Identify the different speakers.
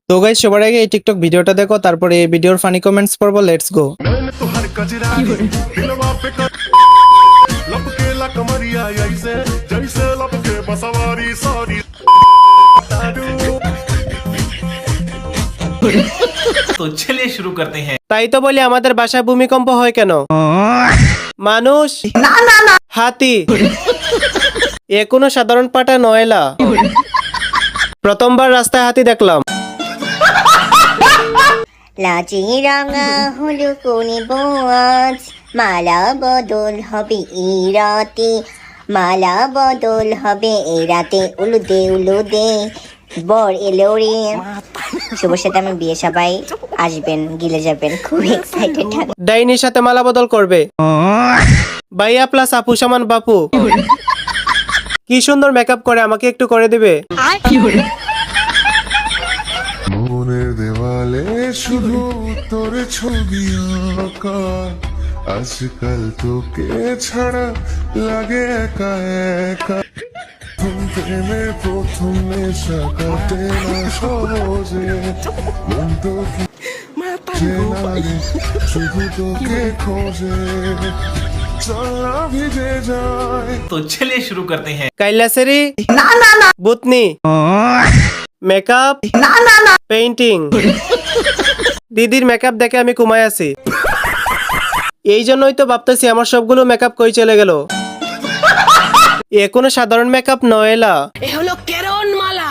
Speaker 1: তো গাইস, সবার আগে এই টিকটক ভিডিওটা দেখো, তারপরে এই ভিডিওর ফানি কমেন্টস পড়বো। Let's go.
Speaker 2: तो चलिए शुरू करते हैं।
Speaker 1: তাই তো বলি, আমাদের বাসায় ভূমিকম্প হয় কেন? মানুষ, হাতি, এ কোনো সাধারণ পাটা নয়লা। প্রথমবার রাস্তায় হাতি দেখলাম।
Speaker 3: লাচি রাঙা হলো কোনি বোয়াজ, মালা বদল হবে এই রাতে, মালা বদল হবে এই রাতে, উলুদে উলুদে বর এলো রে। শুভর সাথে আমার বিয়ে, সবাই আসবেন, গিলে যাবেন, খুব এক্সাইটেড।
Speaker 1: ডাইনির সাথে মালা বদল করবে। ভাইয়া প্লাস আপু সমান বাপু। কি সুন্দর মেকআপ করে, আমাকে একটু করে দিবে?
Speaker 4: মনের দেওয়ালে শুধু তোর ছবি আঁকা, আজকাল তোকে ছাড়া লাগে একা একা। প্রেমের প্রথম নেশা কাটে না সহজে, মন তো কি লাগে শুধু তোকে খোঁজে, চলা ভিজে যায়।
Speaker 2: तो चलिए शुरू करते हैं।
Speaker 1: কাইলাসেরি, বুতনি, মেকআপ, পেইন্টিং। দিদির মেকআপ দেখে আমি ঘুমায় আছি। এই জন্যই তো ভাবতেছি আমার সবগুলো মেকআপ কই চলে গেল। এ কোনো সাধারণ মেকআপ নয়লা।
Speaker 5: এ হলো কেরন মালা।